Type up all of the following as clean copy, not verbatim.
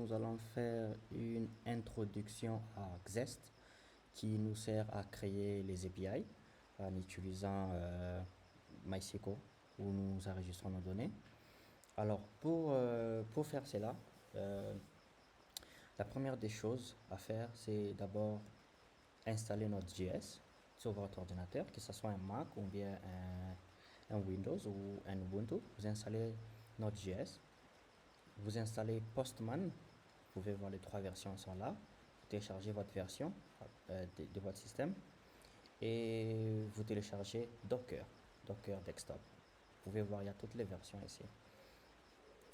nous allons faire une introduction à Xest qui nous sert à créer les API en utilisant MySQL où nous enregistrons nos données. Alors, pour faire cela, la première des choses à faire, c'est d'abord installer Node.js sur votre ordinateur, que ce soit un Mac ou bien un Windows ou un Ubuntu. Vous installez Node.js, vous installez Postman, vous pouvez voir les trois versions sont là, vous téléchargez votre version de votre système et vous téléchargez Docker Desktop. Vous pouvez voir, il y a toutes les versions ici.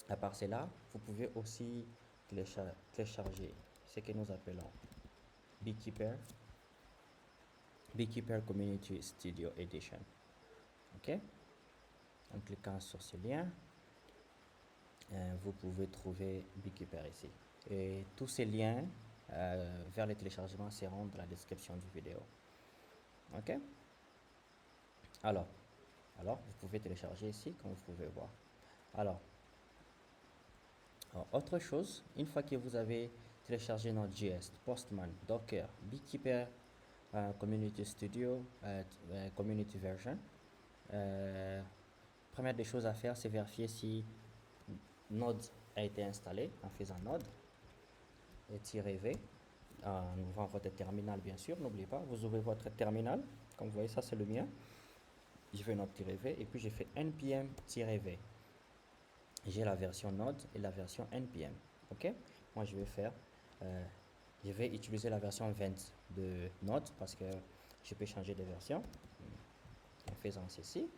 À part cela, vous pouvez aussi télécharger ce que nous appelons Beekeeper Community Studio Edition. Ok? En cliquant sur ce lien, vous pouvez trouver Beekeeper ici. Et tous ces liens vers les téléchargements seront dans la description du vidéo. Ok? Alors, vous pouvez télécharger ici, comme vous pouvez voir. Alors, autre chose, une fois que vous avez téléchargé Node.js, Postman, Docker, Beekeeper, Community Studio, Community Version, première des choses à faire, c'est vérifier si Node a été installé en faisant Node et -v en ouvrant votre terminal, bien sûr. N'oubliez pas, vous ouvrez votre terminal. Comme vous voyez, ça c'est le mien. Je fais Node-v et puis j'ai fait npm-v. J'ai la version Node et la version npm. Ok, moi je vais utiliser la version 20 de Node parce que je peux changer de version en faisant ceci.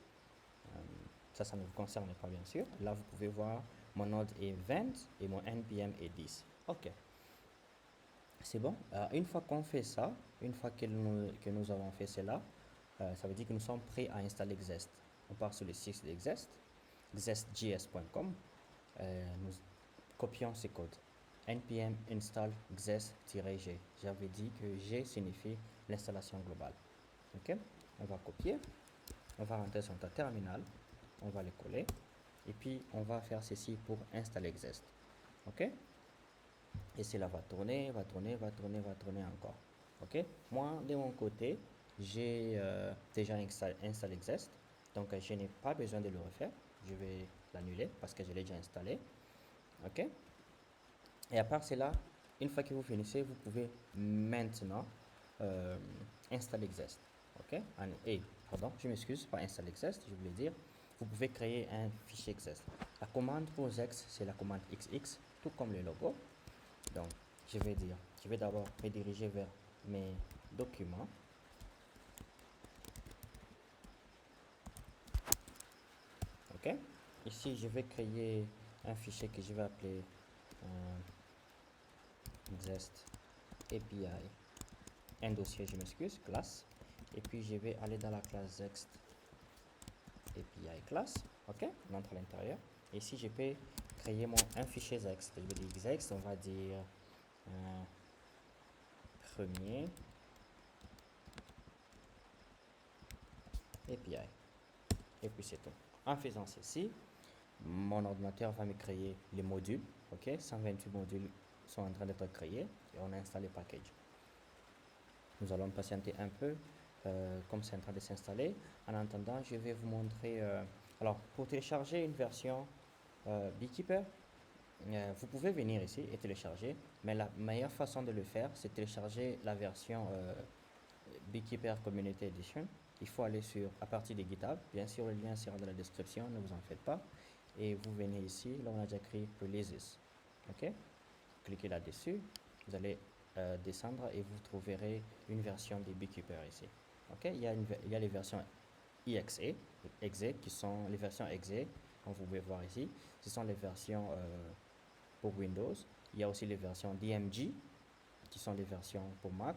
Ça ne vous concerne pas bien sûr. Là vous pouvez voir mon Node est 20 et mon npm est 10. Ok, c'est bon. Une fois qu'on fait ça, une fois que nous avons fait cela, ça veut dire que nous sommes prêts à installer Xest. On part sur le site de Xest, xestjs.com. Nous copions ce code. npm install xest-g. J'avais dit que G signifie l'installation globale. Ok, on va copier, on va rentrer sur notre terminal, on va le coller et puis on va faire ceci pour installer Xest. Ok, et cela va tourner encore. Ok, moi de mon côté j'ai déjà installé Xest, donc je n'ai pas besoin de le refaire. Je vais l'annuler parce que je l'ai déjà installé. Ok, et à part cela, une fois que vous finissez, vous pouvez maintenant installer Xest. Ok, pardon, je m'excuse, pas installer Xest, je voulais dire, vous pouvez créer un fichier Xest. La commande pour Xest, c'est la commande XX, tout comme le logo. Donc, je vais d'abord me diriger vers mes documents. Ok, ici, je vais créer un fichier que je vais appeler Xest API, un dossier, je m'excuse, classe. Et puis, je vais aller dans la classe Xest API class. Ok, on entre à l'intérieur. Et ici, je peux créer un fichier Xest. Je vais dire Xest, on va dire premier API. Et puis c'est tout. En faisant ceci, mon ordinateur va me créer les modules. Ok, 128 modules sont en train d'être créés et on a installé package. Nous allons patienter un peu comme c'est en train de s'installer. En attendant, je vais vous montrer. Alors, pour télécharger une version Beekeeper, vous pouvez venir ici et télécharger, mais la meilleure façon de le faire, c'est télécharger la version Beekeeper Community Edition. Il faut aller à partir de GitHub. Bien sûr, le lien sera dans la description, ne vous en faites pas. Et vous venez ici, là on a déjà écrit Releases. Ok, cliquez là-dessus. Vous allez descendre et vous trouverez une version de Beekeeper ici. Ok, il y a les versions exe qui sont les versions exe, comme vous pouvez voir ici. Ce sont les versions pour Windows. Il y a aussi les versions DMG qui sont les versions pour Mac.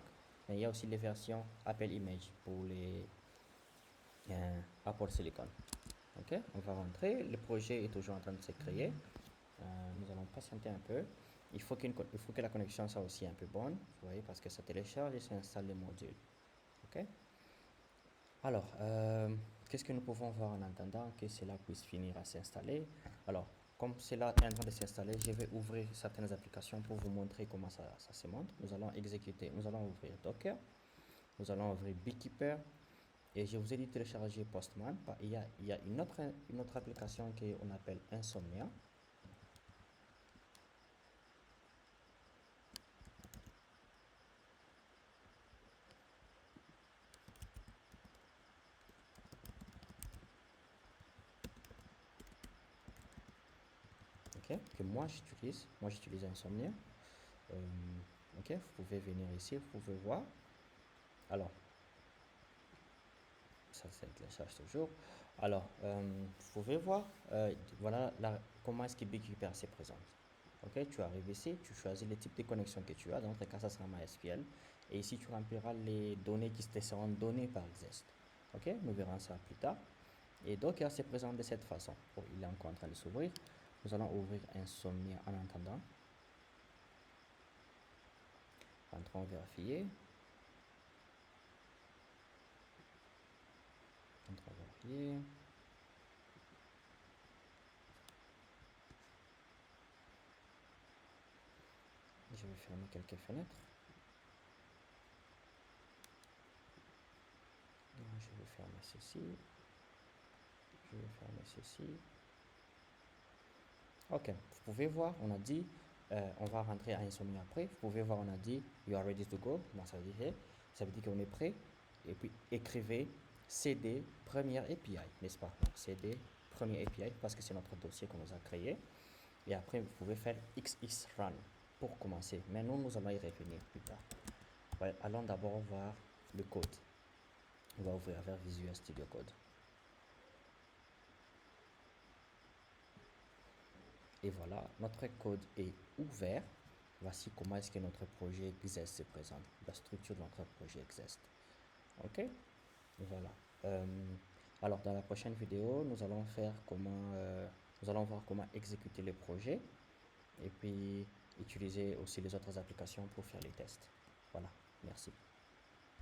Mais il y a aussi les versions Apple Image pour les Apple Silicon. Ok, on va rentrer. Le projet est toujours en train de se créer. Nous allons patienter un peu. Il faut que la connexion soit aussi un peu bonne, vous voyez, parce que ça télécharge et ça installe les modules. Ok. Alors, qu'est-ce que nous pouvons voir en attendant que cela puisse finir à s'installer? Alors, comme c'est là en train de s'installer, je vais ouvrir certaines applications pour vous montrer comment ça se monte. Nous allons exécuter, nous allons ouvrir Docker, nous allons ouvrir Beekeeper, et je vous ai dit télécharger Postman. Il y a une autre application qu'on appelle Insomnia. Ok, que moi j'utilise Insomnia. Ok, vous pouvez venir ici, vous pouvez voir. Alors, ça télécharge toujours. Alors, vous pouvez voir, voilà comment est-ce que Beekeeper se présente. Ok, tu arrives ici, tu choisis le type de connexion que tu as. Dans notre cas, ça sera MySQL. Et ici, tu rempliras les données qui te seront données par Xest. Ok, nous verrons ça plus tard. Et donc, il se présente de cette façon. Oh, il est encore en train de s'ouvrir. Nous allons ouvrir Insomnia en attendant. Entrons vérifier. Entrons vérifier. Je vais fermer quelques fenêtres. Je vais fermer ceci. Je vais fermer ceci. Ok, vous pouvez voir, on a dit, on va rentrer à Insomnia après. Vous pouvez voir, on a dit, you are ready to go. Bon, ça veut dire qu'on est prêt. Et puis, écrivez cd première API, n'est-ce pas? Donc, cd première API parce que c'est notre dossier qu'on nous a créé. Et après, vous pouvez faire XX run pour commencer. Mais nous allons y revenir plus tard. Ouais, allons d'abord voir le code. On va ouvrir vers Visual Studio Code. Et voilà, notre code est ouvert. Voici comment est-ce que notre projet Xest se présente, la structure de notre projet Xest. Ok, voilà. Alors dans la prochaine vidéo, nous allons nous allons voir comment exécuter le projet et puis utiliser aussi les autres applications pour faire les tests. Voilà, merci.